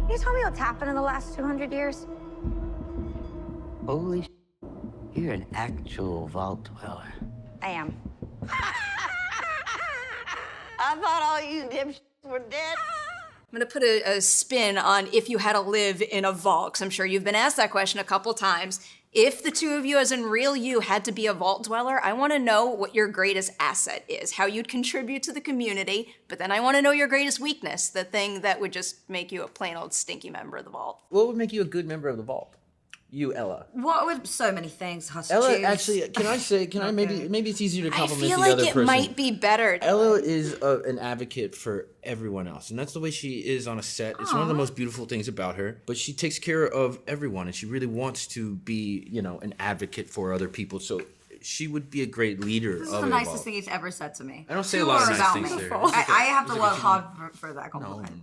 Can you tell me what's happened in the last 200 years? Holy you're an actual vault dweller. I am. I thought all you dipshits were dead. I'm gonna put a spin on if you had to live in a vault, because I'm sure you've been asked that question a couple times. If the two of you, as in real you, had to be a vault dweller, I wanna know what your greatest asset is, how you'd contribute to the community, but then I wanna know your greatest weakness, the thing that would just make you a plain old stinky member of the vault. What would make you a good member of the vault? You, Ella. What would so many things, Husky? Ella, actually, maybe it's easier to compliment the I feel other like it person. might be better. Ella is an advocate for everyone else, and that's the way she is on a set. It's one of the most beautiful things about her, but she takes care of everyone, and she really wants to be, an advocate for other people, so she would be a great leader. This is the nicest thing he's ever said to me. I don't say a lot of nice things there. I have to work hard for that compliment. No.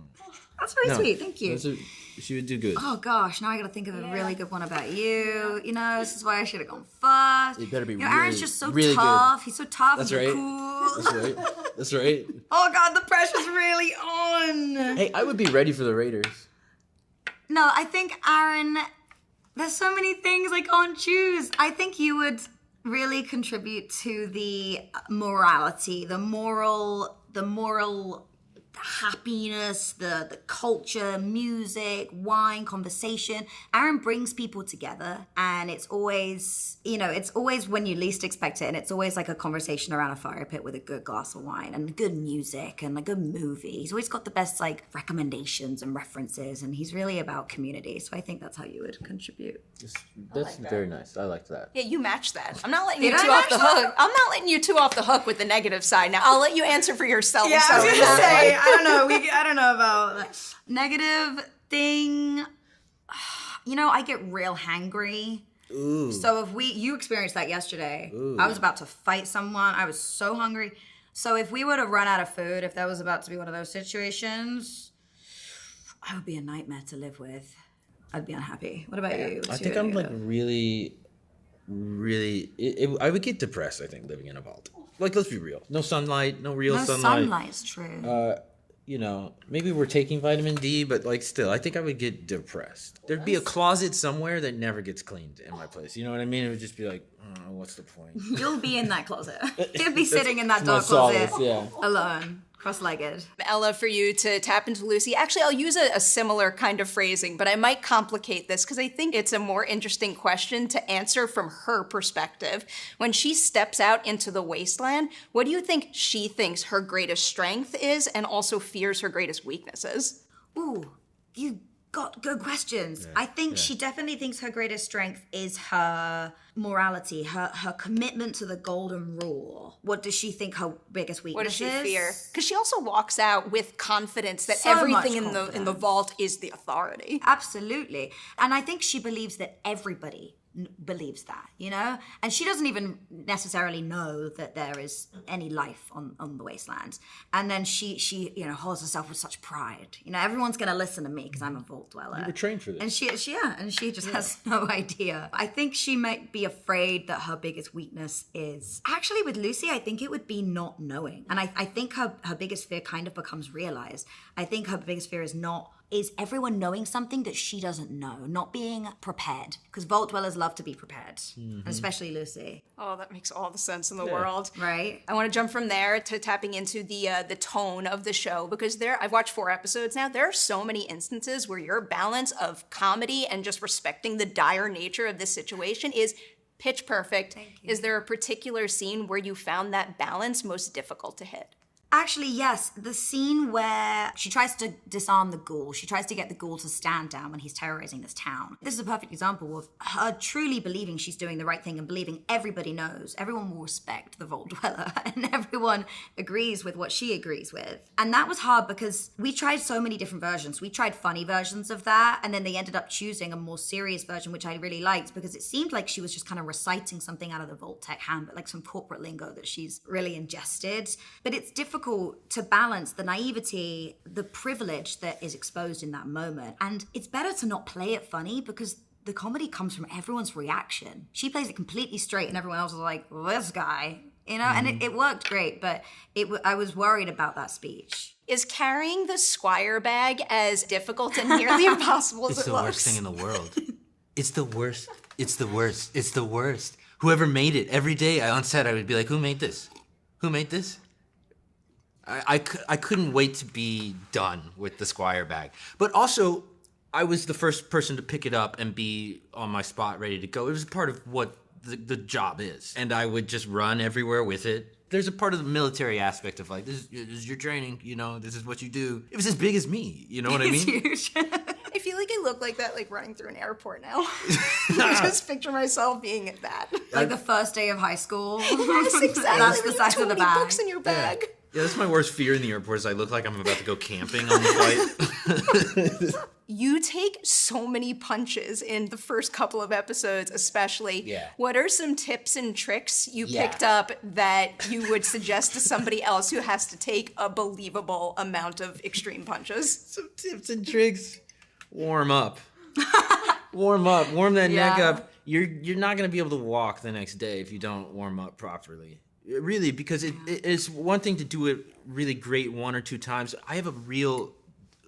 That's very sweet, thank you. She would do good. Oh gosh, now I gotta think of a really good one about you. This is why I should have gone first. It better be Aaron's just so really tough. Good. He's so tough. That's and right. Cool. That's right. That's right. Oh God, the pressure's really on. Hey, I would be ready for the Raiders. No, I think Aaron, there's so many things I can't choose. I think you would really contribute to the morality, the moral happiness, the culture, music, wine, conversation. Aaron brings people together, and it's always when you least expect it, and it's always like a conversation around a fire pit with a good glass of wine and good music and a good movie. He's always got the best recommendations and references, and he's really about community. So I think that's how you would contribute. That's very nice. I like that. Yeah, you match that. I'm not letting you two off the hook. I'm not letting you two off the hook with the negative side. Now, I'll let you answer for yourself. Yeah, I was gonna say, I don't know about that. Negative thing. I get real hangry. Ooh. So if you experienced that yesterday. Ooh. I was about to fight someone. I was so hungry. So if we were to run out of food, if that was about to be one of those situations, I would be a nightmare to live with. I'd be unhappy. What about you? I think I'm really, I would get depressed, I think, living in a vault. Let's be real. No sunlight, no real sunlight. No sunlight's true. Maybe we're taking vitamin D, but still, I think I would get depressed. There'd be a closet somewhere that never gets cleaned in my place. You know what I mean? It would just be what's the point? You'll be in that closet. You'll be sitting in that dark closet yeah. alone. Cross-legged. Ella, for you to tap into Lucy. Actually, I'll use a similar kind of phrasing, but I might complicate this because I think it's a more interesting question to answer from her perspective. When she steps out into the wasteland, what do you think she thinks her greatest strength is and also fears her greatest weaknesses? Ooh, you got good questions. Yeah, I think she definitely thinks her greatest strength is her morality, her commitment to the golden rule. What does she think her biggest weakness is? What does she fear? Because she also walks out with confidence that everything in the vault is the authority. Absolutely. And I think she believes that everybody believes that, and she doesn't even necessarily know that there is any life on the wasteland. And then she holds herself with such pride. Everyone's gonna listen to me because I'm a vault dweller. You were trained for this. And she just has no idea. I think she might be afraid that her biggest weakness is actually with Lucy. I think it would be not knowing, and I think her biggest fear kind of becomes realized. I think her biggest fear is everyone knowing something that she doesn't know, not being prepared. Because vault dwellers love to be prepared, and especially Lucy. Oh, that makes all the sense in the world. Right. I want to jump from there to tapping into the tone of the show, because I've watched 4 episodes now. There are so many instances where your balance of comedy and just respecting the dire nature of this situation is pitch perfect. Thank you. Is there a particular scene where you found that balance most difficult to hit? Actually, yes. The scene where she tries to disarm the ghoul. She tries to get the ghoul to stand down when he's terrorizing this town. This is a perfect example of her truly believing she's doing the right thing and believing everybody knows. Everyone will respect the vault dweller and everyone agrees with what she agrees with. And that was hard because we tried so many different versions. We tried funny versions of that, and then they ended up choosing a more serious version, which I really liked because it seemed like she was just kind of reciting something out of the Vault Tech handbook, like some corporate lingo that she's really ingested. But it's difficult to balance the naivety, the privilege that is exposed in that moment. And it's better to not play it funny because the comedy comes from everyone's reaction. She plays it completely straight and everyone else is like, well, this guy, You know, and it worked great, but I was worried about that speech. Is carrying the Squire bag as difficult and nearly impossible as It's it the looks? worst thing in the world. It's the worst. It's the worst. It's the worst. Whoever made it, every day on set, I would be like, who made this? Who made this? I couldn't wait to be done with the Squire bag. But also, I was the first person to pick it up and be on my spot ready to go. It was part of what the job is. And I would just run everywhere with it. There's a part of the military aspect of like, this is your training, you know, this is what you do. It was as big as me, you know what I mean? It's huge. I feel like I look like that, like running through an airport now. I just picture myself being at that. Like the first day of high school. Yes, exactly. That's the Like, size too of the many bag. books in your bag. Yeah, that's my worst fear in the airport is I look like I'm about to go camping on the flight. You take so many punches in the first couple of episodes, especially. Yeah. What are some tips and tricks you Yeah. picked up that you would suggest to somebody else who has to take a believable amount of extreme punches? Some tips and tricks. Warm up. Warm up. Warm that neck Yeah. up. You're not gonna be able to walk the next day if you don't warm up properly. Really, because it's one thing to do it really great one or two times. I have a real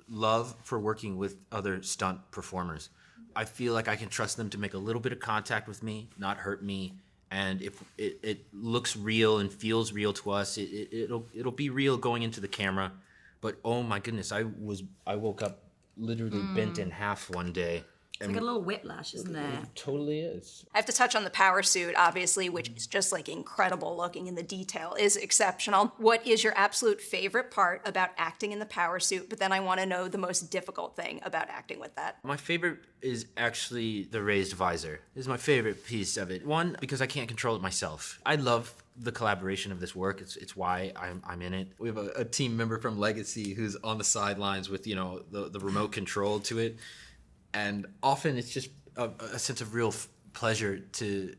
love for working with other stunt performers. I feel like I can trust them to make a little bit of contact with me, not hurt me, and if it looks real and feels real to us, it'll be real going into the camera. But oh my goodness, I woke up literally bent in half one day. It's like a little whiplash, isn't it? It totally is. I have to touch on the power suit, obviously, which is just like incredible looking, and the detail is exceptional. What is your absolute favorite part about acting in the power suit? But then I want to know the most difficult thing about acting with that. My favorite is actually the raised visor. This is my favorite piece of it. One, because I can't control it myself. I love the collaboration of this work. It's why I'm in it. We have a team member from Legacy who's on the sidelines with, you know, the remote control to it. And often it's just a sense of real pleasure to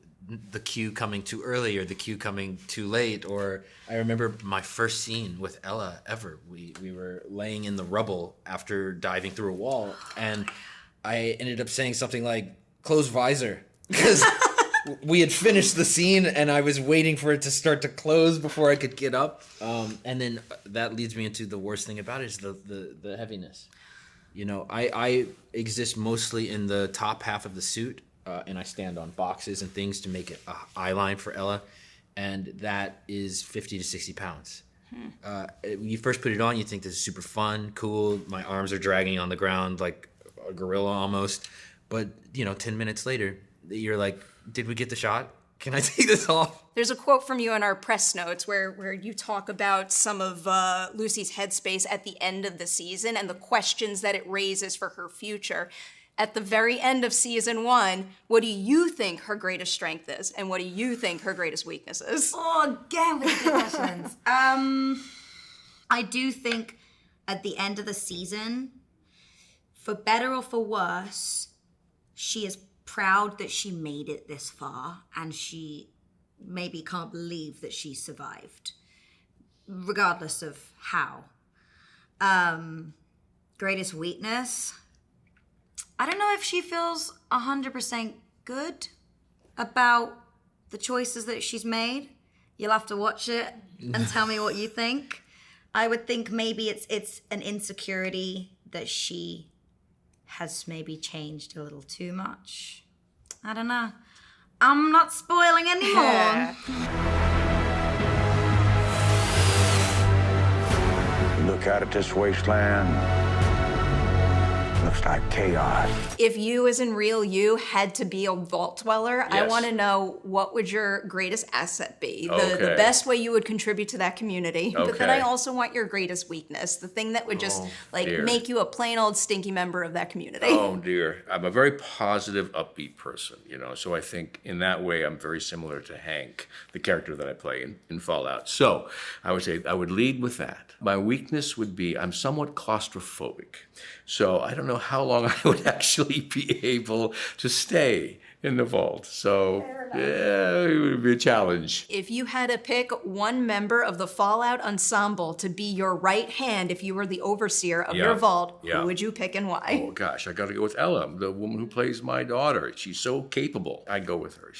the cue coming too early or the cue coming too late. Or I remember my first scene with Ella ever. We were laying in the rubble after diving through a wall, and I ended up saying something like, close visor, because we had finished the scene and I was waiting for it to start to close before I could get up. And then that leads me into the worst thing about it is the heaviness. You know, I exist mostly in the top half of the suit, and I stand on boxes and things to make it an eye line for Ella, and that is 50 to 60 pounds. When you first put it on, you think this is super fun, cool. My arms are dragging on the ground like a gorilla almost. But, you know, 10 minutes later, you're like, did we get the shot? Can I take this off? There's a quote from you in our press notes where you talk about some of Lucy's headspace at the end of the season and the questions that it raises for her future. At the very end of season 1, what do you think her greatest strength is? And what do you think her greatest weakness is? Oh, again with the questions. I do think at the end of the season, for better or for worse, she is proud that she made it this far, and she maybe can't believe that she survived, regardless of how. Greatest weakness? I don't know if she feels 100% good about the choices that she's made. You'll have to watch it and tell me what you think. I would think maybe it's an insecurity that she has maybe changed a little too much. I don't know. I'm not spoiling anymore. Look out at this wasteland. Looks like chaos. If you, as in real you, had to be a vault dweller, I Yes. want to know what would your greatest asset be? The Okay. best way you would contribute to that community. But then I Okay. also want your greatest weakness, the thing that would just dear. make you a plain old stinky member of that community. Oh dear, I'm a very positive, upbeat person, you know. So I think in that way I'm very similar to Hank, the character that I play in Fallout. So I would say I would lead with that. My weakness would be I'm somewhat claustrophobic. So I don't know how long I would actually be able to stay in the vault. So, yeah, it would be a challenge. If you had to pick one member of the Fallout ensemble to be your right hand if you were the overseer of your vault, who would you pick and why? Oh gosh, I got to go with Ella, the woman who plays my daughter. She's so capable. I'd go with her.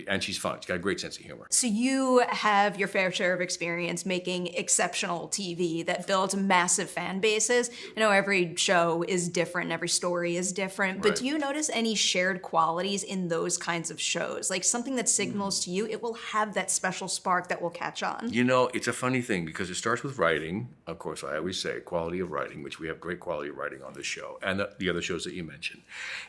And she's fun. She's got a great sense of humor. So you have your fair share of experience making exceptional TV that builds massive fan bases. I know every show is different, every story is different, but do you notice any shared qualities in those kinds of shows? Like something that signals to you, it will have that special spark that will catch on. You know, it's a funny thing because it starts with writing. Of course, I always say quality of writing, which we have great quality of writing on this show and the other shows that you mentioned.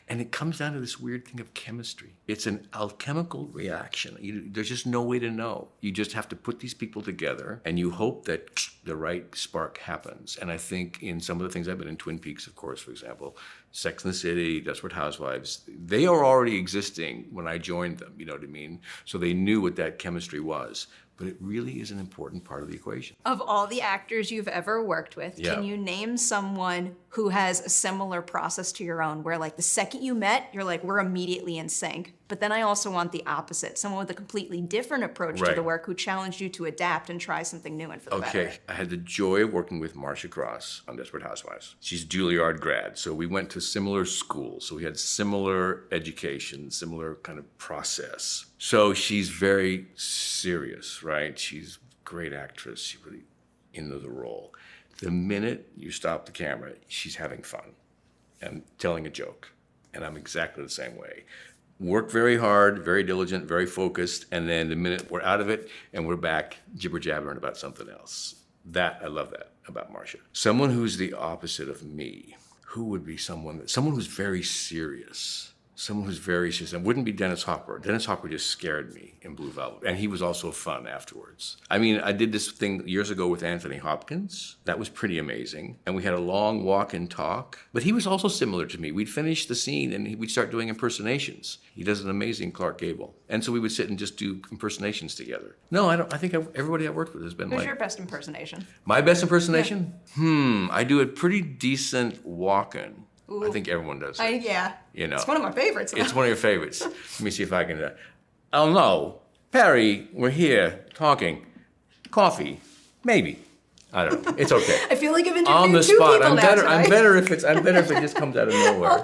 And it comes down to this weird thing of chemistry. It's an alchemical reaction. There's just no way to know. You just have to put these people together and you hope that the right spark happens. And I think in some of the things I've been in, Twin Peaks, of course, for example, Sex and the City, Desperate Housewives, they are already existing when I joined them, you know what I mean? So they knew what that chemistry was. But it really is an important part of the equation. Of all the actors you've ever worked with, can you name someone who has a similar process to your own, where like the second you met, you're like, we're immediately in sync? But then I also want the opposite, someone with a completely different approach to the work who challenged you to adapt and try something new and for the better. Okay, I had the joy of working with Marcia Cross on Desperate Housewives. She's Juilliard grad, so we went to similar schools. So we had similar education, similar kind of process. So she's very serious, right? She's a great actress. She's really into the role. The minute you stop the camera, she's having fun and telling a joke. And I'm exactly the same way. Work very hard, very diligent, very focused, and then the minute we're out of it and we're back jibber-jabbering about something else. I love that about Marcia. Someone who's the opposite of me, who would be someone who's very serious. Someone who's very serious. It wouldn't be Dennis Hopper. Dennis Hopper just scared me in Blue Velvet. And he was also fun afterwards. I mean, I did this thing years ago with Anthony Hopkins. That was pretty amazing. And we had a long walk and talk. But he was also similar to me. We'd finish the scene and we'd start doing impersonations. He does an amazing Clark Gable. And so we would sit and just do impersonations together. No, I think everybody I've worked with has been Who's your best impersonation? My best impersonation? Yeah. I do a pretty decent walk-in. I think everyone does it. You know, it's one of my favorites. It's one of your favorites. Let me see if I can. Oh no, Perri, we're here talking. Coffee, maybe. I don't know. It's okay. I feel like I've interviewed on the two spot. people now tonight. I'm better if it just comes out of nowhere. I'll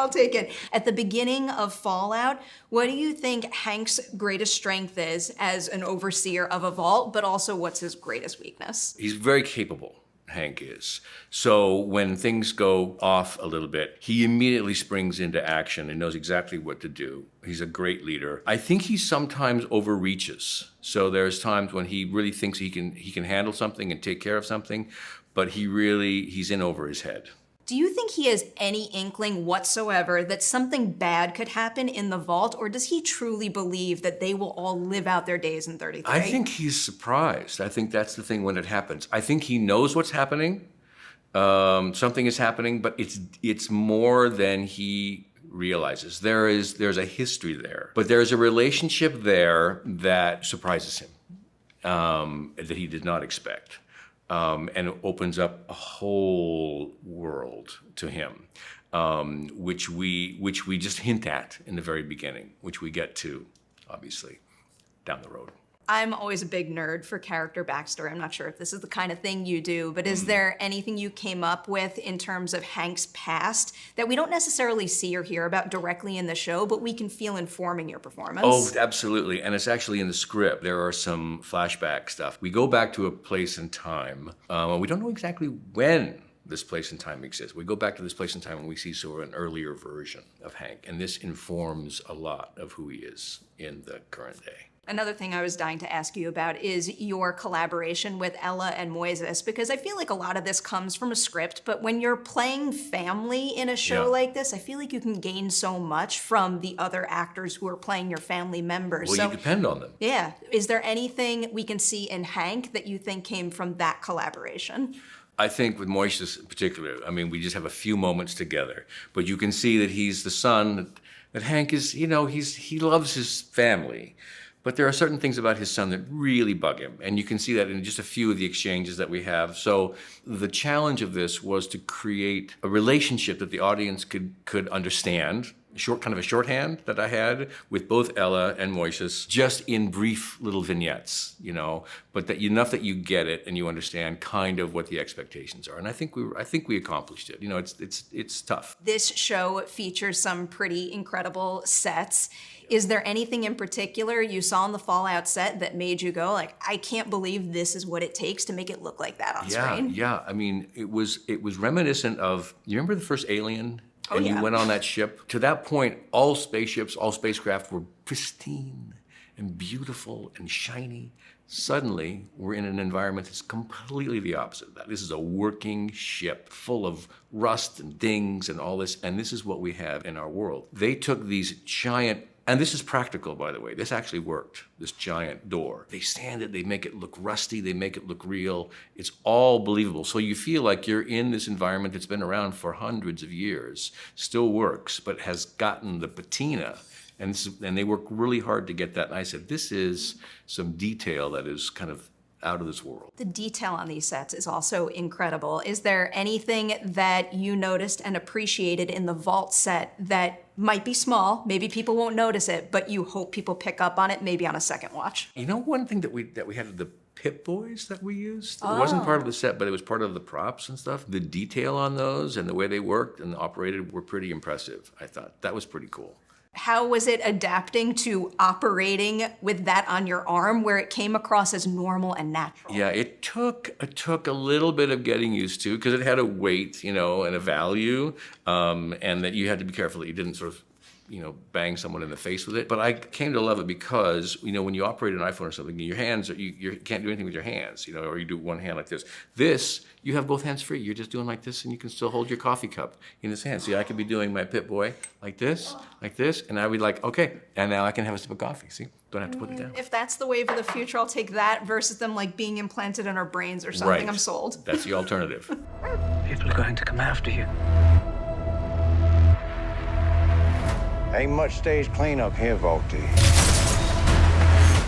take it. At the beginning of Fallout, what do you think Hank's greatest strength is as an overseer of a vault, but also what's his greatest weakness? He's very capable. Hank is. So when things go off a little bit, he immediately springs into action and knows exactly what to do. He's a great leader. I think he sometimes overreaches. So there's times when he really thinks he can handle something and take care of something, but he's in over his head. Do you think he has any inkling whatsoever that something bad could happen in the vault, or does he truly believe that they will all live out their days in 33? I think he's surprised. I think that's the thing when it happens. I think he knows what's happening. Something is happening, but it's more than he realizes. There's a history there, but there's a relationship there that surprises him, that he did not expect. And it opens up a whole world to him, which we just hint at in the very beginning, which we get to, obviously, down the road. I'm always a big nerd for character backstory. I'm not sure if this is the kind of thing you do, but is there anything you came up with in terms of Hank's past that we don't necessarily see or hear about directly in the show, but we can feel informing your performance? Oh, absolutely. And it's actually in the script. There are some flashback stuff. We go back to a place and time. We don't know exactly when this place and time exists. We go back to this place and time and we see sort of an earlier version of Hank. And this informs a lot of who he is in the current day. Another thing I was dying to ask you about is your collaboration with Ella and Moises, because I feel like a lot of this comes from a script, but when you're playing family in a show like this, I feel like you can gain so much from the other actors who are playing your family members. Well, you depend on them. Yeah. Is there anything we can see in Hank that you think came from that collaboration? I think with Moises in particular, I mean, we just have a few moments together, but you can see that he's the son, that Hank is, he loves his family. But there are certain things about his son that really bug him. And you can see that in just a few of the exchanges that we have. So the challenge of this was to create a relationship that the audience could understand kind of a shorthand that I had with both Ella and Moises, just in brief little vignettes, but that enough that you get it and you understand kind of what the expectations are. And I think we accomplished it. It's tough. This show features some pretty incredible sets. Is there anything in particular you saw on the Fallout set that made you go like, I can't believe this is what it takes to make it look like that on screen? Yeah. I mean, it was reminiscent of, you remember the first Alien? Oh, and yeah. You went on that ship. To that point, all spaceships, all spacecraft were pristine and beautiful and shiny. Suddenly, we're in an environment that's completely the opposite of that. This is a working ship full of rust and dings and all this, and this is what we have in our world. They took these giant, and this is practical, by the way. This actually worked, this giant door. They sand it, they make it look rusty, they make it look real. It's all believable. So you feel like you're in this environment that's been around for hundreds of years, still works, but has gotten the patina. And they work really hard to get that. And I said, this is some detail that is kind of out of this world. The detail on these sets is also incredible. Is there anything that you noticed and appreciated in the vault set that might be small, maybe people won't notice it, but you hope people pick up on it maybe on a second watch? One thing that we had, the Pip-Boys that we used, it wasn't part of the set, but it was part of the props and stuff. The detail on those and the way they worked and operated were pretty impressive, I thought. That was pretty cool. How was it adapting to operating with that on your arm where it came across as normal and natural? Yeah, it took a little bit of getting used to because it had a weight, and a value, and that you had to be careful that you didn't sort of, bang someone in the face with it. But I came to love it because, when you operate an iPhone or something, your hands, you can't do anything with your hands, or you do one hand like this. This, you have both hands free. You're just doing like this and you can still hold your coffee cup in this hand. See, I could be doing my Pip-Boy like this, and I'd be like, okay, and now I can have a sip of coffee, see? Don't have to put it down. If that's the wave of the future, I'll take that versus them like being implanted in our brains or something. Right. I'm sold. That's the alternative. People are going to come after you. Ain't much stage cleanup here, Volty.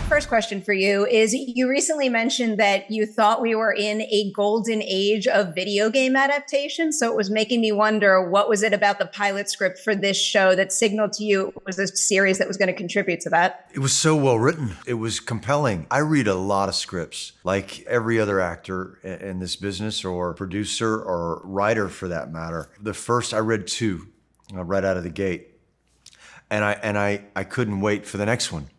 First question for you is, you recently mentioned that you thought we were in a golden age of video game adaptation. So it was making me wonder, what was it about the pilot script for this show that signaled to you it was a series that was going to contribute to that? It was so well written. It was compelling. I read a lot of scripts, like every other actor in this business, or producer or writer for that matter. The first, I read 2 right out of the gate. And I couldn't wait for the next one.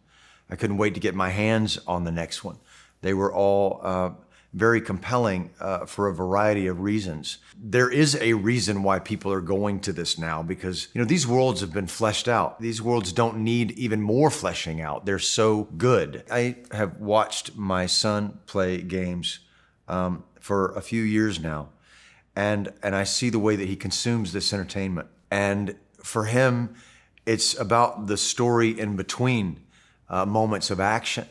I couldn't wait to get my hands on the next one. They were all very compelling for a variety of reasons. There is a reason why people are going to this now, because these worlds have been fleshed out. These worlds don't need even more fleshing out. They're so good. I have watched my son play games for a few years now, and I see the way that he consumes this entertainment. And for him, it's about the story in between moments of action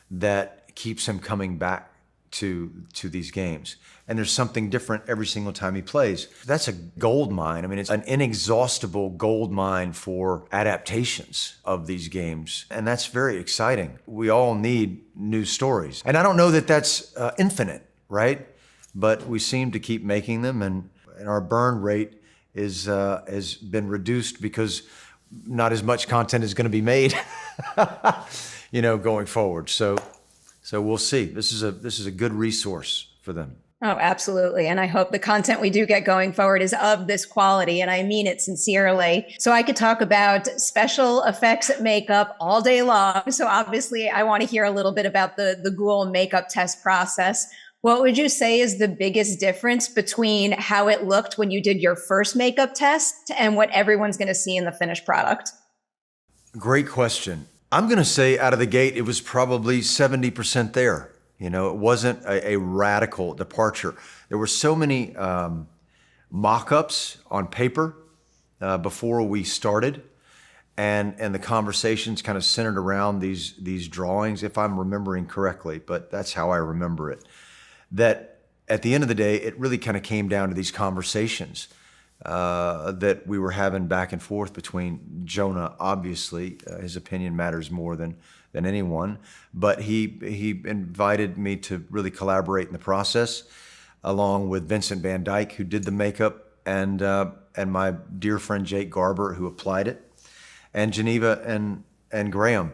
that keeps him coming back to these games. And there's something different every single time he plays. That's a gold mine. I mean, it's an inexhaustible gold mine for adaptations of these games. And that's very exciting. We all need new stories. And I don't know that that's infinite, right? But we seem to keep making them, and our burn rate has been reduced because not as much content is going to be made, going forward. So we'll see. This is a good resource for them. Oh, absolutely. And I hope the content we do get going forward is of this quality, and I mean it sincerely. So I could talk about special effects makeup all day long. So obviously I want to hear a little bit about the ghoul makeup test process. What would you say is the biggest difference between how it looked when you did your first makeup test and what everyone's going to see in the finished product? Great question. I'm going to say out of the gate, it was probably 70% there. It wasn't a radical departure. There were so many mock-ups on paper before we started, and the conversations kind of centered around these drawings, if I'm remembering correctly, but that's how I remember it. That at the end of the day, it really kind of came down to these conversations that we were having back and forth between Jonah. Obviously, his opinion matters more than anyone, but he invited me to really collaborate in the process, along with Vincent Van Dyke, who did the makeup, and my dear friend Jake Garber, who applied it. and Geneva and Graham.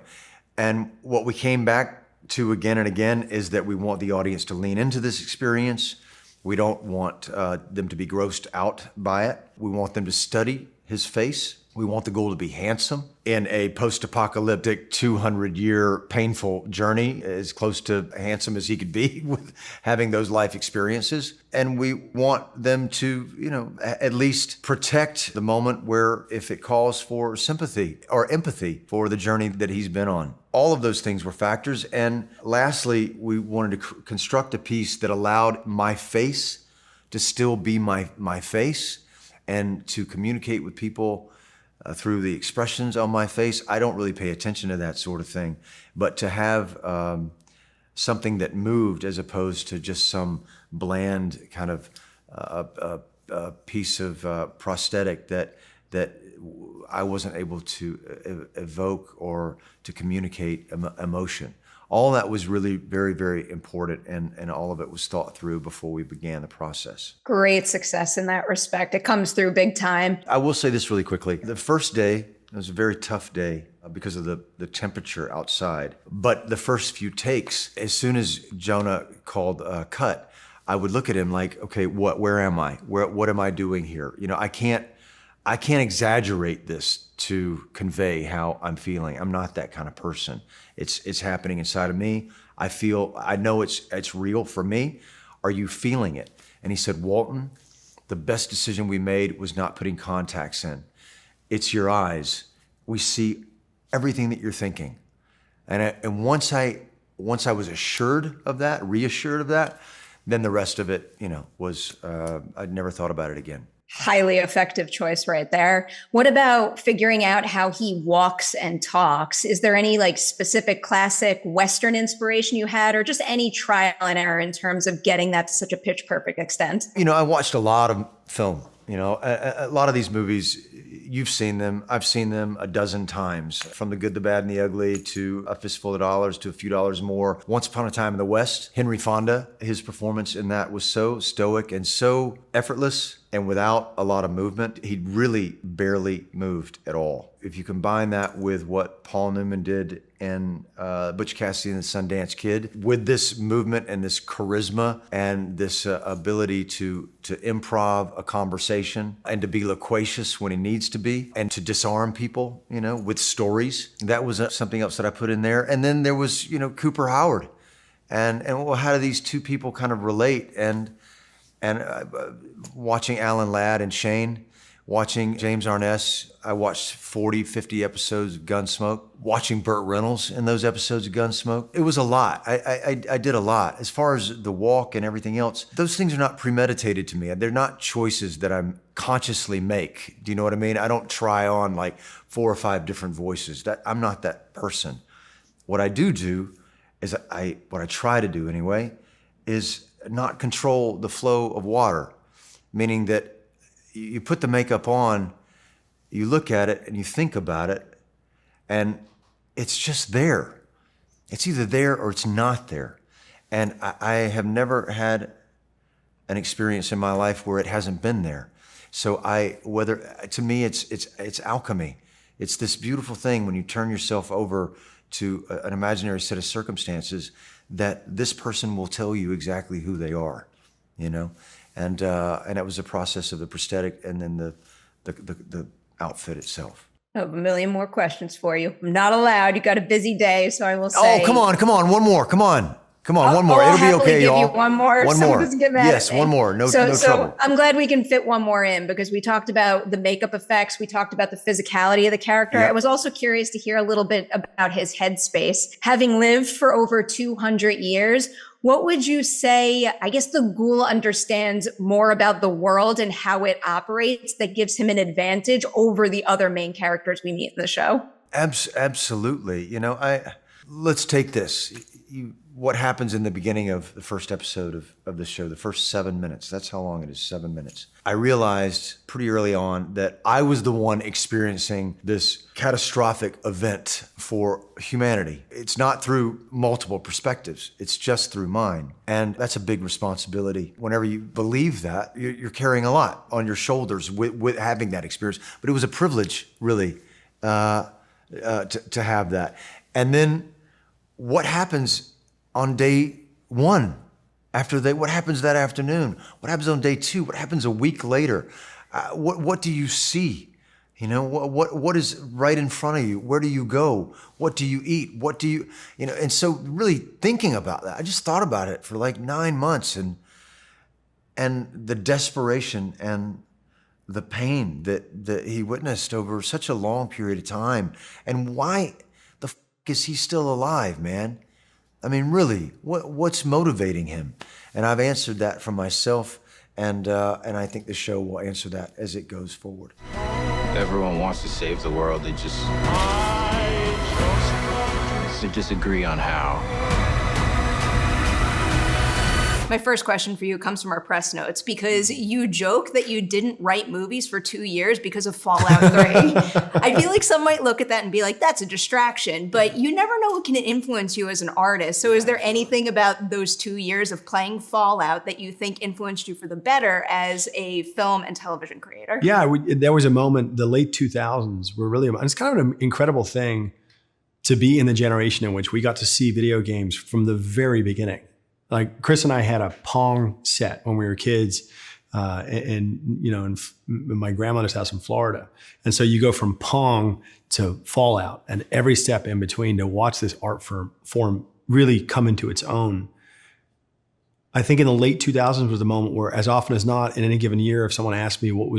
And what we came back to again and again is that we want the audience to lean into this experience. We don't want them to be grossed out by it. We want them to study his face. We want the ghoul to be handsome in a post-apocalyptic 200-year painful journey, as close to handsome as he could be with having those life experiences. And we want them to, at least protect the moment where if it calls for sympathy or empathy for the journey that he's been on. All of those things were factors. And lastly, we wanted to construct a piece that allowed my face to still be my face and to communicate with people through the expressions on my face. I don't really pay attention to that sort of thing, but to have something that moved as opposed to just some bland kind of a piece of prosthetic that I wasn't able to evoke or to communicate emotion. All that was really very, very important, and all of it was thought through before we began the process. Great success in that respect. It comes through big time. I will say this really quickly. The first day, it was a very tough day because of the temperature outside. But the first few takes, as soon as Jonah called cut, I would look at him like, okay, where am I? What am I doing here? I can't exaggerate this to convey how I'm feeling. I'm not that kind of person. It's happening inside of me. I know it's real for me. Are you feeling it? And he said, Walton, the best decision we made was not putting contacts in. It's your eyes. We see everything that you're thinking. And once I was assured of that, reassured of that, then the rest of it, was, I'd never thought about it again. Highly effective choice right there. What about figuring out how he walks and talks? Is there any specific classic Western inspiration you had, or just any trial and error in terms of getting that to such a pitch perfect extent? I watched a lot of film. A lot of these movies, you've seen them, I've seen them a dozen times. From The Good, the Bad, and the Ugly to A Fistful of Dollars to A Few Dollars More. Once Upon a Time in the West, Henry Fonda, his performance in that was so stoic and so effortless and without a lot of movement. He really barely moved at all. If you combine that with what Paul Newman did in Butch Cassidy and the Sundance Kid, with this movement and this charisma and this ability to improv a conversation and to be loquacious when he needs to be and to disarm people, with stories, that was something else that I put in there. And then there was, Cooper Howard, and well, how do these two people kind of relate? And watching Alan Ladd and Shane, watching James Arness, I watched 40, 50 episodes of Gunsmoke. Watching Burt Reynolds in those episodes of Gunsmoke, it was a lot. I did a lot. As far as the walk and everything else, those things are not premeditated to me. They're not choices that I consciously make. Do you know what I mean? I don't try on 4 or 5 different voices. I'm not that person. What I do is what I try to do anyway, is not control the flow of water, meaning that you put the makeup on, you look at it and you think about it, and it's just there. It's either there or it's not there. And I have never had an experience in my life where it hasn't been there. So to me, it's alchemy. It's this beautiful thing when you turn yourself over to an imaginary set of circumstances that this person will tell you exactly who they are, And it was a process of the prosthetic and then the outfit itself. I have a million more questions for you. I'm not allowed. You got a busy day, so I will say. Oh, come on, one more. Come on, one more. It'll be okay, y'all. Give you one more. One Someone more. doesn't get mad Yes, at me. one more. No trouble. So I'm glad we can fit one more in, because we talked about the makeup effects. We talked about the physicality of the character. Yeah. I was also curious to hear a little bit about his headspace. Having lived for over 200 years, what would you say, I guess the ghoul understands more about the world and how it operates that gives him an advantage over the other main characters we meet in the show? Absolutely. Let's take this. What happens in the beginning of the first episode of the show, the first 7 minutes, that's how long it is, 7 minutes. I realized pretty early on that I was the one experiencing this catastrophic event for humanity. It's not through multiple perspectives, it's just through mine. And that's a big responsibility. Whenever you believe that, you're carrying a lot on your shoulders with having that experience. But it was a privilege, really. to have that. And then what happens on day one? What happens that afternoon? What happens on day two? What happens a week later? What do you see? You know, what is right in front of you? Where do you go? What do you eat? What do you know? And so really thinking about that, I just thought about it for like 9 months, and the desperation and the pain that he witnessed over such a long period of time. And why the f is he still alive, man? I mean, really, what's motivating him? And I've answered that for myself, and I think the show will answer that as it goes forward. Everyone wants to save the world. They just disagree on how. My first question for you comes from our press notes, because you joke that you didn't write movies for 2 years because of Fallout 3. I feel like some might look at that and be like, that's a distraction, but you never know what can influence you as an artist. So is there anything about those 2 years of playing Fallout that you think influenced you for the better as a film and television creator? Yeah, there was a moment, the late 2000s were really, it's kind of an incredible thing to be in the generation in which we got to see video games from the very beginning. Like Chris and I had a Pong set when we were kids, in my grandmother's house in Florida. And so you go from Pong to Fallout, and every step in between to watch this art form really come into its own. I think in the late 2000s was the moment where, as often as not, in any given year, if someone asked me what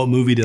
movie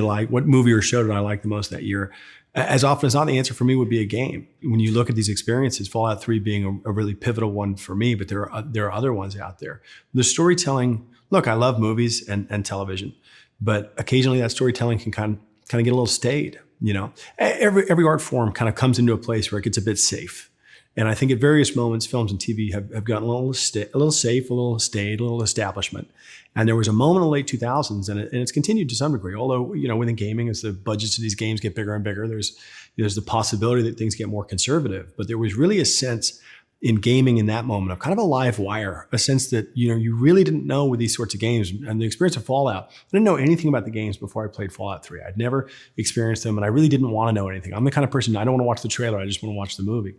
or show did I like the most that year, as often as not, the answer for me would be a game. When you look at these experiences, Fallout 3 being a really pivotal one for me, but there are other ones out there. The storytelling, look, I love movies and television, but occasionally that storytelling can kind of get a little staid. You know, every art form kind of comes into a place where it gets a bit safe. And I think at various moments, films and TV have gotten a little safe, a little staid, a little establishment. And there was a moment in the late 2000s, and it's continued to some degree. Although, you know, within gaming, as the budgets of these games get bigger and bigger, there's the possibility that things get more conservative. But there was really a sense in gaming in that moment of kind of a live wire, a sense that, you know, you really didn't know with these sorts of games. And the experience of Fallout, I didn't know anything about the games before I played Fallout 3. I'd never experienced them, and I really didn't want to know anything. I'm the kind of person, I don't want to watch the trailer, I just want to watch the movie.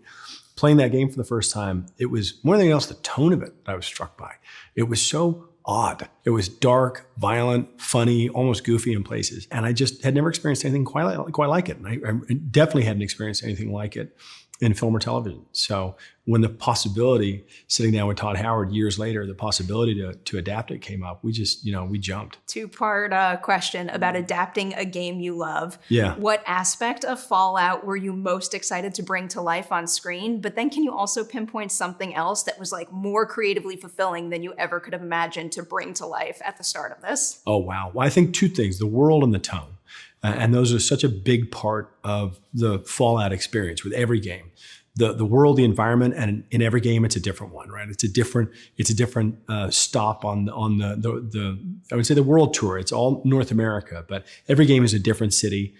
Playing that game for the first time, it was more than anything else, the tone of it that I was struck by. It was so odd. It was dark, violent, funny, almost goofy in places. And I just had never experienced anything quite like it. And I definitely hadn't experienced anything like it in film or television. So when the possibility, sitting down with Todd Howard years later, the possibility to adapt it came up, we jumped. Two-part question about adapting a game you love. Yeah. What aspect of Fallout were you most excited to bring to life on screen? But then can you also pinpoint something else that was like more creatively fulfilling than you ever could have imagined to bring to life at the start of this? Oh, wow. Well, I think two things, the world and the tone. And those are such a big part of the Fallout experience with every game. The world, the environment, and in every game it's a different one, right? It's a different stop on the I would say the world tour. It's all North America, but every game is a different city,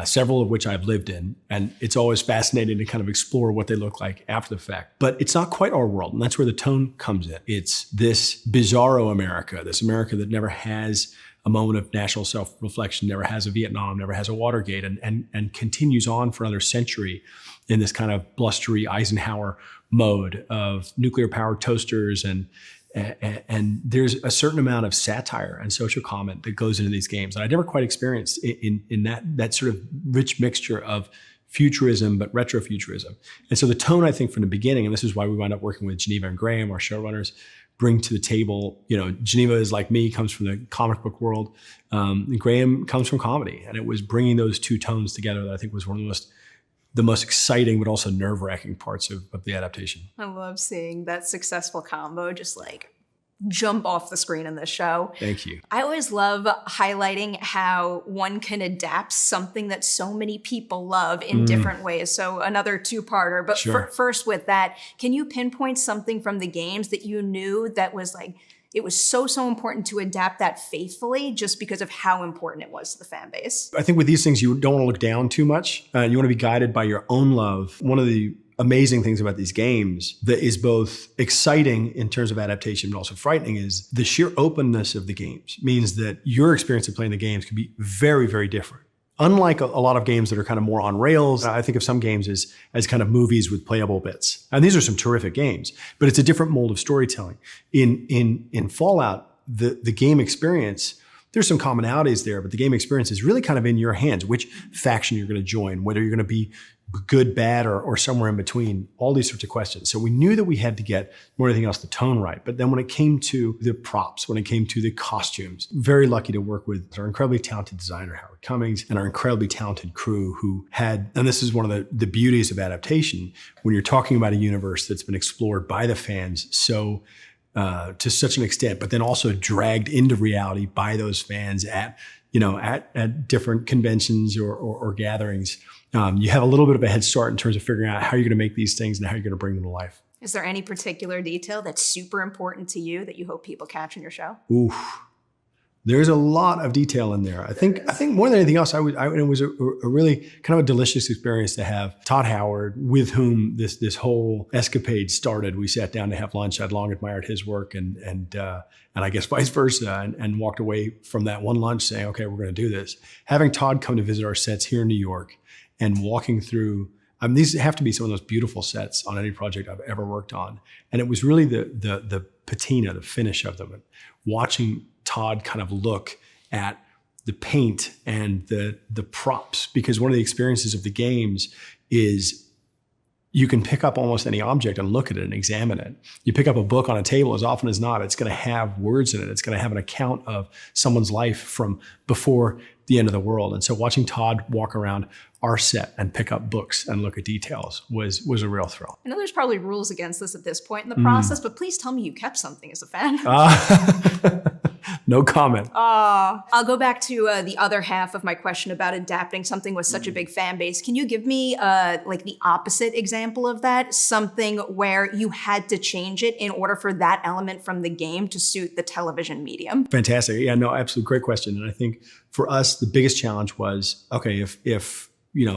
several of which I've lived in, and it's always fascinating to kind of explore what they look like after the fact. But it's not quite our world, and that's where the tone comes in. It's this bizarro America, this America that never has a moment of national self-reflection, never has a Vietnam, never has a Watergate, and continues on for another century in this kind of blustery Eisenhower mode of nuclear-powered toasters, and there's a certain amount of satire and social comment that goes into these games that I never quite experienced in that sort of rich mixture of futurism, but retrofuturism. And so the tone, I think, from the beginning, and this is why we wound up working with Geneva and Graham, our showrunners, bring to the table, you know, Geneva is like me, comes from the comic book world. And Graham comes from comedy. And it was bringing those two tones together that I think was one of the most exciting, but also nerve-wracking parts of the adaptation. I love seeing that successful combo just like jump off the screen in this show. Thank you. I always love highlighting how one can adapt something that so many people love in different ways. So another two-parter, but Sure. First with that, can you pinpoint something from the games that you knew that was like, it was so important to adapt that faithfully just because of how important it was to the fan base? I think with these things, you don't want to look down too much. You want to be guided by your own love. One of the amazing things about these games that is both exciting in terms of adaptation, but also frightening is the sheer openness of the games means that your experience of playing the games can be very, very different Unlike a lot of games that are kind of more on rails, I think of some games as kind of movies with playable bits. And these are some terrific games, but it's a different mold of storytelling. In Fallout, the game experience, there's some commonalities there, but the game experience is really kind of in your hands, which faction you're going to join, whether you're going to be good, bad, or somewhere in between, all these sorts of questions. So we knew that we had to get, more than anything else, the tone right. But then when it came to the props, when it came to the costumes, very lucky to work with our incredibly talented designer, Howard Cummings, and our incredibly talented crew who had, and this is one of the beauties of adaptation, when you're talking about a universe that's been explored by the fans so to such an extent, but then also dragged into reality by those fans at different conventions or gatherings. You have a little bit of a head start in terms of figuring out how you're going to make these things and how you're going to bring them to life. Is there any particular detail that's super important to you that you hope people catch in your show? Oof. There's a lot of detail in there. I think more than anything else, it was a really kind of a delicious experience to have Todd Howard, with whom this whole escapade started. We sat down to have lunch. I'd long admired his work, and I guess vice versa, and walked away from that one lunch saying, okay, we're going to do this. Having Todd come to visit our sets here in New York and walking through, these have to be some of those beautiful sets on any project I've ever worked on. And it was really the patina, the finish of them, and watching Todd kind of look at the paint and the props, because one of the experiences of the games is you can pick up almost any object and look at it and examine it. You pick up a book on a table, as often as not, it's going to have words in it. It's going to have an account of someone's life from before the end of the world. And so watching Todd walk around our set and pick up books and look at details was a real thrill. I know there's probably rules against this at this point in the process, but please tell me you kept something as a fan. No comment. I'll go back to the other half of my question about adapting something with such a big fan base. Can you give me like the opposite example of that? Something where you had to change it in order for that element from the game to suit the television medium? Fantastic. Yeah, no, absolutely. Great question. And I think for us, the biggest challenge was, okay, if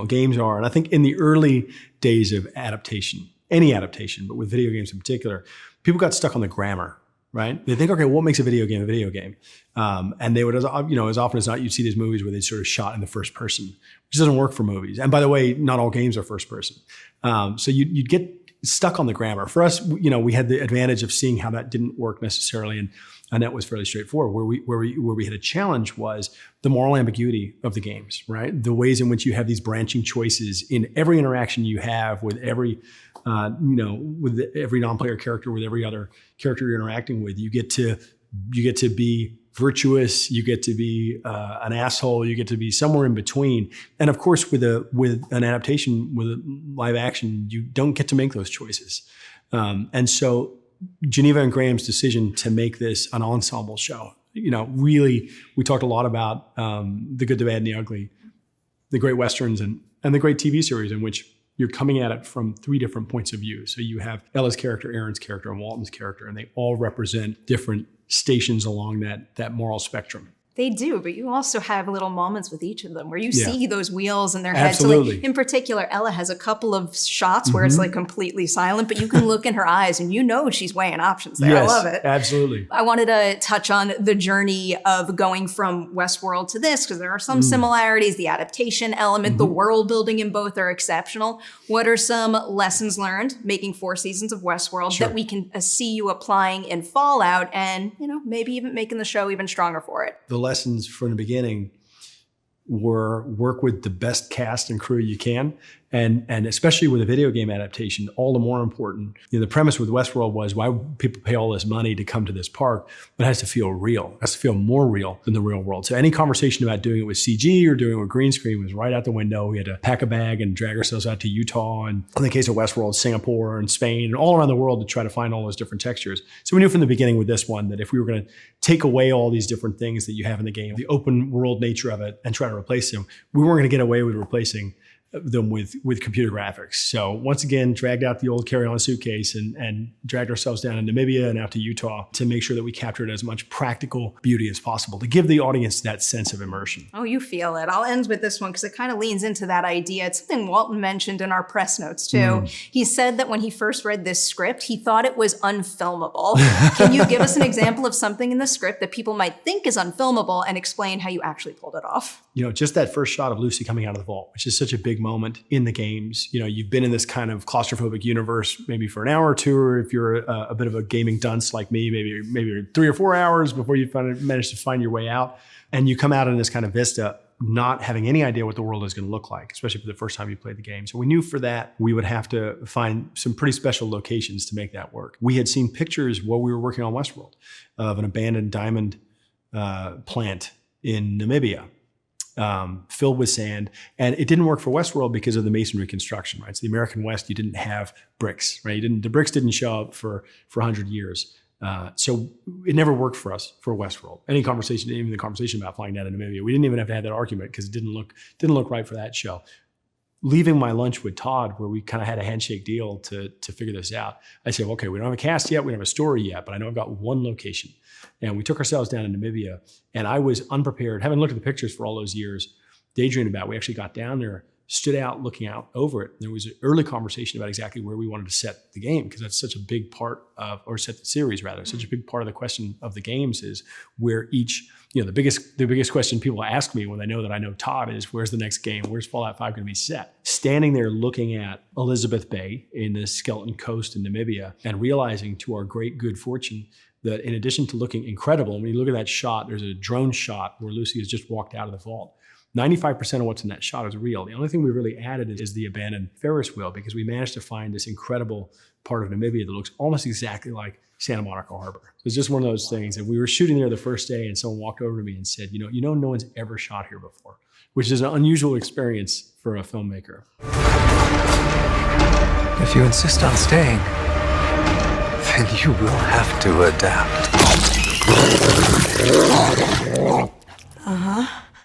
games are, and I think in the early days of adaptation, any adaptation, but with video games in particular, people got stuck on the grammar. Right? They think, okay, what makes a video game a video game? And they would, as often as not, you'd see these movies where they sort of shot in the first person, which doesn't work for movies. And by the way, not all games are first person. So you'd get stuck on the grammar. For us, we had the advantage of seeing how that didn't work necessarily, and that was fairly straightforward. Where we had a challenge was the moral ambiguity of the games, right? The ways in which you have these branching choices in every interaction you have with every non-player character, with every other character you're interacting with. You get to be virtuous, you get to be an asshole, you get to be somewhere in between. And of course, with an adaptation, with a live action, you don't get to make those choices. And so Geneva and Graham's decision to make this an ensemble show, really, we talked a lot about the good, the bad, and the ugly, the great Westerns and the great TV series in which you're coming at it from three different points of view. So you have Ella's character, Aaron's character, and Walton's character, and they all represent different stations along that moral spectrum. They do, but you also have little moments with each of them where you see those wheels in their heads. Absolutely. So in particular, Ella has a couple of shots where it's completely silent, but you can look in her eyes and she's weighing options there. Yes, I love it. Absolutely. I wanted to touch on the journey of going from Westworld to this, because there are some similarities. The adaptation element, the world building in both are exceptional. What are some lessons learned making 4 seasons of Westworld that we can see you applying in Fallout and, maybe even making the show even stronger for it? The lessons from the beginning were work with the best cast and crew you can. And especially with a video game adaptation, all the more important. The premise with Westworld was, why would people pay all this money to come to this park? But it has to feel real. It has to feel more real than the real world. So any conversation about doing it with CG or doing it with green screen was right out the window. We had to pack a bag and drag ourselves out to Utah, and in the case of Westworld, Singapore and Spain and all around the world to try to find all those different textures. So we knew from the beginning with this one that if we were going to take away all these different things that you have in the game, the open world nature of it, and try to replace them, we weren't going to get away with replacing them with computer graphics. So once again, dragged out the old carry-on suitcase and dragged ourselves down in Namibia and out to Utah to make sure that we captured as much practical beauty as possible to give the audience that sense of immersion. Oh, you feel it. I'll end with this one because it kind of leans into that idea. It's something Walton mentioned in our press notes too. He said that when he first read this script, he thought it was unfilmable. Can you give us an example of something in the script that people might think is unfilmable and explain how you actually pulled it off? You know, just that first shot of Lucy coming out of the vault, which is such a big moment in the games. You know, you've been in this kind of claustrophobic universe maybe for an hour or two, or if you're a bit of a gaming dunce like me, maybe 3 or 4 hours before you manage to find your way out. And you come out in this kind of vista not having any idea what the world is going to look like, especially for the first time you played the game. So we knew for that, we would have to find some pretty special locations to make that work. We had seen pictures while we were working on Westworld of an abandoned diamond plant in Namibia. Filled with sand. And it didn't work for Westworld because of the masonry construction, right? So the American West, you didn't have bricks, right? The bricks didn't show up for 100 years. So it never worked for us for Westworld. Even the conversation about flying down to Namibia, we didn't even have to have that argument because it didn't look right for that show. Leaving my lunch with Todd, where we kind of had a handshake deal to figure this out, I said, okay, we don't have a cast yet, we don't have a story yet, but I know I've got one location. And we took ourselves down to Namibia, and I was unprepared, having looked at the pictures for all those years, daydreamed about it. We actually got down there, stood out, looking out over it. And there was an early conversation about exactly where we wanted to set the game, because that's such a big part of, or set the series rather, such a big part of the question of the games is where each, the biggest question people ask me when they know that I know Todd is, where's the next game? Where's Fallout 5 going to be set? Standing there looking at Elizabeth Bay in the Skeleton Coast in Namibia and realizing to our great good fortune that in addition to looking incredible, when you look at that shot, there's a drone shot where Lucy has just walked out of the vault. 95% of what's in that shot is real. The only thing we really added is the abandoned Ferris wheel, because we managed to find this incredible part of Namibia that looks almost exactly like Santa Monica Harbor. It's just one of those things that we were shooting there the first day and someone walked over to me and said, no one's ever shot here before, which is an unusual experience for a filmmaker. If you insist on staying, then you will have to adapt.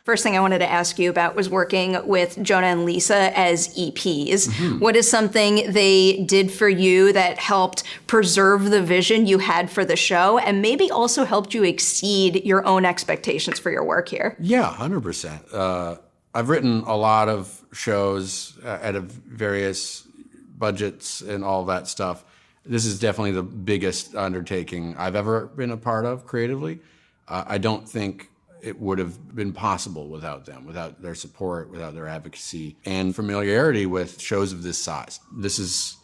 First thing I wanted to ask you about was working with Jonah and Lisa as EPs. Mm-hmm. What is something they did for you that helped preserve the vision you had for the show and maybe also helped you exceed your own expectations for your work here? Yeah, 100%. I've written a lot of shows at various budgets and all that stuff. This is definitely the biggest undertaking I've ever been a part of creatively. I don't think it would have been possible without them, without their support, without their advocacy and familiarity with shows of this size. This is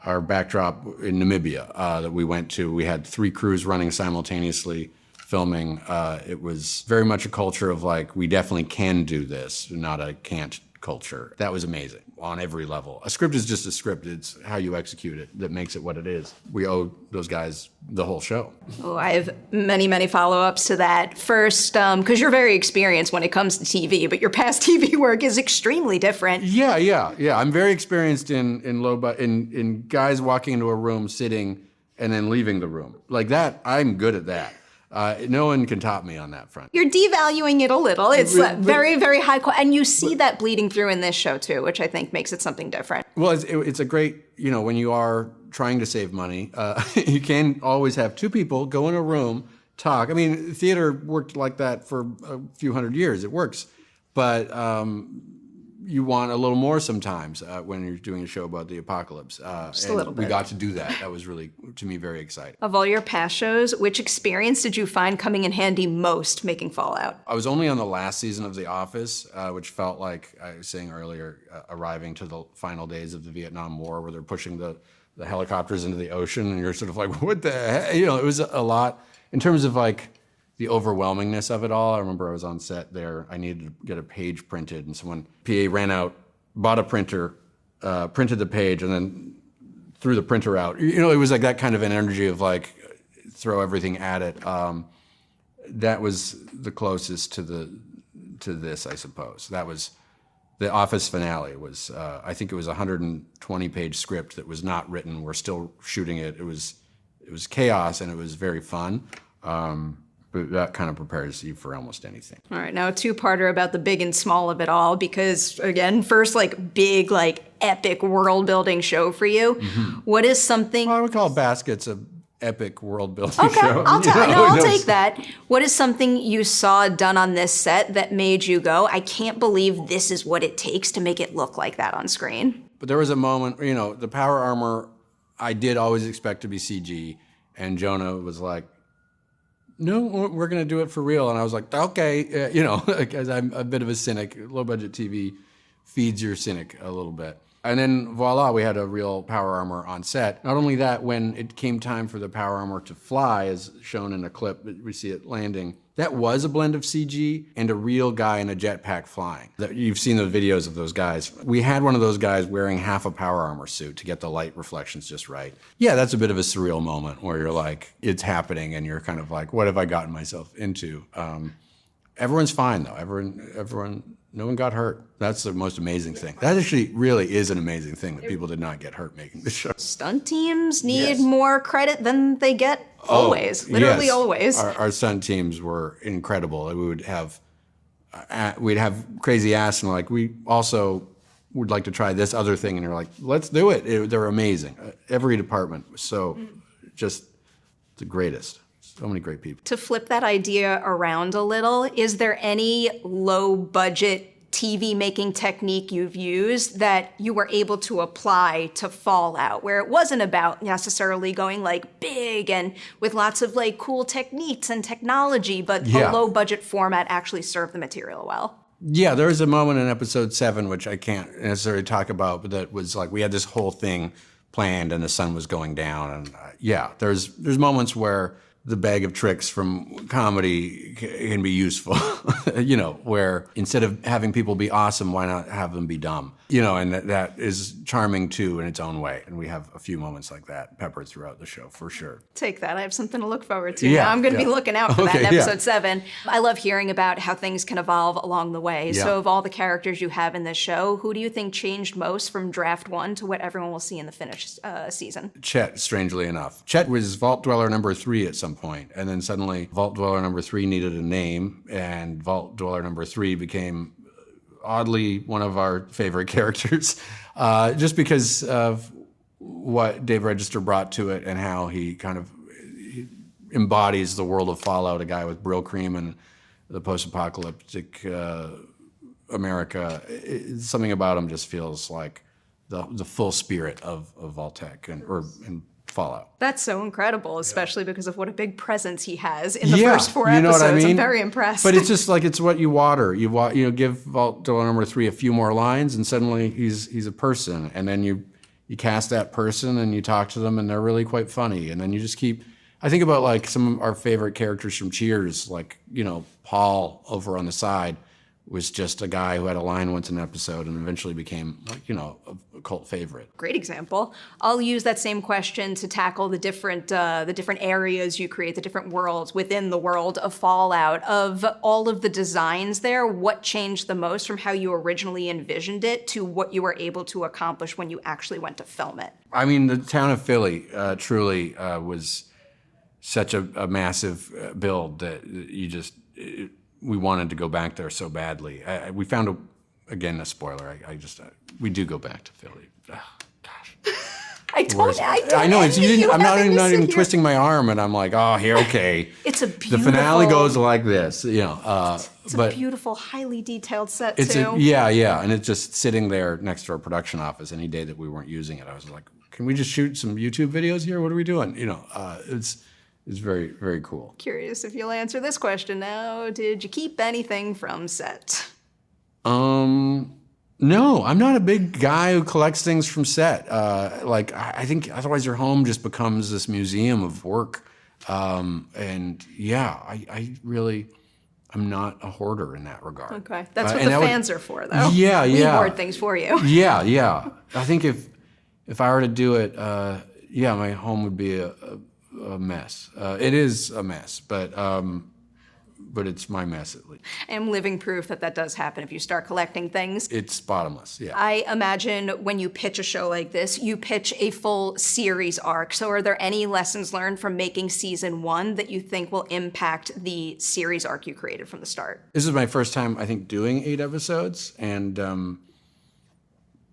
our backdrop in Namibia that we went to. We had 3 crews running simultaneously filming. It was very much a culture of like, we definitely can do this, not a can't culture. That was amazing on every level. A script is just a script. It's how you execute it that makes it what it is. We owe those guys the whole show. Oh, I have many, many follow-ups to that. First, because you're very experienced when it comes to TV, but your past TV work is extremely different. Yeah. I'm very experienced in guys walking into a room, sitting, and then leaving the room. Like that, I'm good at that. No one can top me on that front. You're devaluing it a little. It's very, very high quality. And you see that bleeding through in this show too, which I think makes it something different. Well, it's a great, when you are trying to save money, you can always have 2 people go in a room, talk. I mean, theater worked like that for a few hundred years. It works. But you want a little more sometimes when you're doing a show about the apocalypse. Just a little bit. We got to do that. That was really, to me, very exciting. Of all your past shows, which experience did you find coming in handy most making Fallout? I was only on the last season of The Office, which felt like, I was saying earlier, arriving to the final days of the Vietnam War, where they're pushing the helicopters into the ocean, and you're sort of like, what the heck? It was a lot. In terms of like, the overwhelmingness of it all. I remember I was on set there. I needed to get a page printed, and someone, PA ran out, bought a printer, printed the page, and then threw the printer out. It was like that kind of an energy of like, throw everything at it. That was the closest to this, I suppose. That was the Office finale. Was I think it was a 120-page script that was not written. We're still shooting it. It was chaos, and it was very fun. But that kind of prepares you for almost anything. All right, now a two-parter about the big and small of it all, because again, first like big, like epic world-building show for you. What is something? Well, I would call Baskets a epic world-building Okay, show. I'll take that. What is something you saw done on this set that made you go, I can't believe this is what it takes to make it look like that on screen? But there was a moment, the power armor, I did always expect to be CG, and Jonah was like, no, we're going to do it for real. And I was like, okay, because I'm a bit of a cynic. Low-budget TV feeds your cynic a little bit. And then voila, we had a real power armor on set. Not only that, when it came time for the power armor to fly, as shown in a clip, we see it landing, that was a blend of CG and a real guy in a jetpack flying. You've seen the videos of those guys. We had one of those guys wearing half a power armor suit to get the light reflections just right. Yeah, that's a bit of a surreal moment where you're like, it's happening and you're kind of like, what have I gotten myself into? Everyone's fine though. Everyone, no one got hurt. That's the most amazing thing. That actually really is an amazing thing that people did not get hurt making the show. Stunt teams need more credit than they get always. Literally yes. always. Our stunt teams were incredible. We would have, we'd have crazy ass and like, we also would like to try this other thing. And you're like, let's do it. They're amazing. Every department was so just the greatest. So many great people. To flip that idea around a little, is there any low-budget TV making technique you've used that you were able to apply to Fallout, where it wasn't about necessarily going like big and with lots of like cool techniques and technology, but a low-budget format actually served the material well? Yeah, there was a moment in episode 7, which I can't necessarily talk about, but that was like we had this whole thing planned and the sun was going down. And there's moments where the bag of tricks from comedy can be useful, where instead of having people be awesome, why not have them be dumb? And that is charming too in its own way. And we have a few moments like that peppered throughout the show for sure. Take that. I have something to look forward to. Now I'm going to be looking out for that in episode 7. I love hearing about how things can evolve along the way. Yeah. So of all the characters you have in this show, who do you think changed most from draft 1 to what everyone will see in the finished season? Chet, strangely enough. Chet was Vault Dweller number 3 at some point, and then suddenly Vault Dweller number 3 needed a name, and Vault Dweller number 3 became oddly one of our favorite characters, just because of what Dave Register brought to it and how he kind of embodies the world of Fallout, a guy with Brill Cream and the post-apocalyptic America. Something about him just feels like the full spirit of Vault-Tec and Fallout. That's so incredible, especially because of what a big presence he has in the first 4 episodes. What I mean? I'm very impressed. But it's just like it's what you water. You give Vault Dweller number 3 a few more lines, and suddenly he's a person. And then you cast that person, and you talk to them, and they're really quite funny. And then you just keep. I think about like some of our favorite characters from Cheers, like Paul over on the side was just a guy who had a line once in an episode and eventually became, a cult favorite. Great example. I'll use that same question to tackle the different areas you create, the different worlds within the world of Fallout. Of all of the designs there, what changed the most from how you originally envisioned it to what you were able to accomplish when you actually went to film it? I mean, the town of Philly truly was such a massive build that we wanted to go back there so badly. We found again a spoiler. We do go back to Philly. Oh, gosh. I know it's. I'm not even twisting my arm, and I'm like, oh, here, okay. It's a beautiful. The finale goes like this, It's a beautiful, highly detailed set too. And it's just sitting there next to our production office. Any day that we weren't using it, I was like, can we just shoot some YouTube videos here? What are we doing? It's very, very cool. Curious if you'll answer this question now. Did you keep anything from set? No, I'm not a big guy who collects things from set. I think otherwise your home just becomes this museum of work. I really, I'm not a hourder in that regard. Okay, that's what the fans are for, though. Yeah. We hoard things for you. Yeah. I think if I were to do it, my home would be a mess. It is a mess, but but it's my mess at least. I am living proof that that does happen if you start collecting things. It's bottomless, yeah. I imagine when you pitch a show like this, you pitch a full series arc. So are there any lessons learned from making season 1 that you think will impact the series arc you created from the start? This is my first time, I think, doing 8 episodes, and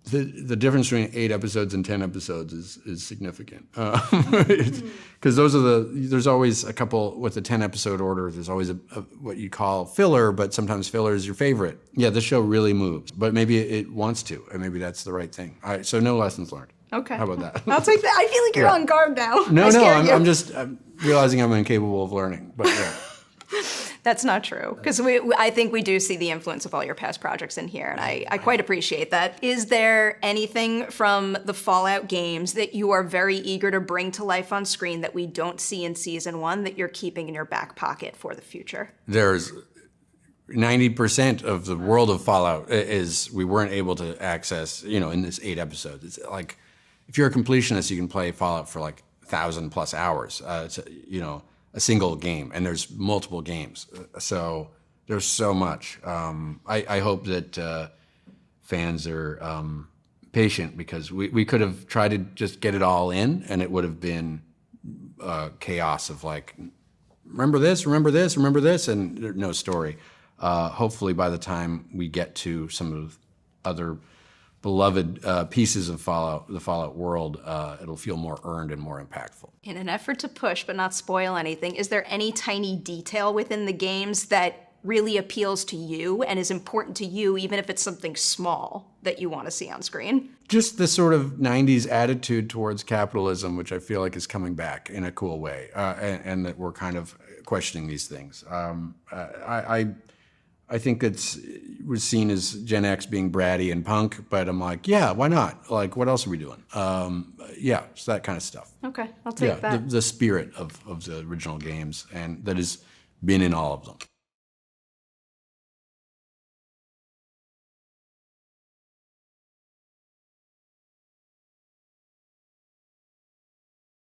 the difference between 8 episodes and 10 episodes is significant. Because there's always a couple, with the 10 episode order, there's always a what you call filler, but sometimes filler is your favorite. Yeah, the show really moves, but maybe it wants to, and maybe that's the right thing. All right, so no lessons learned. Okay. How about that? I'll take that. I feel like you're on guard now. No, I'm realizing I'm incapable of learning, but yeah. That's not true, because I think we do see the influence of all your past projects in here, and I quite appreciate that. Is there anything from the Fallout games that you are very eager to bring to life on screen that we don't see in season 1 that you're keeping in your back pocket for the future? There's 90% of the world of Fallout is we weren't able to access, in this 8 episodes. It's like, if you're a completionist, you can play Fallout for like 1,000+ hours. It's a single game, and there's multiple games. So there's so much. I hope that fans are patient, because we could have tried to just get it all in, and it would have been chaos of like, remember this, and no story. Hopefully by the time we get to some of the other beloved pieces of Fallout, the Fallout world, it'll feel more earned and more impactful. In an effort to push but not spoil anything, is there any tiny detail within the games that really appeals to you and is important to you, even if it's something small that you want to see on screen? Just the sort of 90s attitude towards capitalism, which I feel like is coming back in a cool way, and that we're kind of questioning these things. I think it was seen as Gen X being bratty and punk, but I'm like, yeah, why not? Like, what else are we doing? Yeah, it's that kind of stuff. Okay, I'll take that. The spirit of the original games, and that has been in all of them.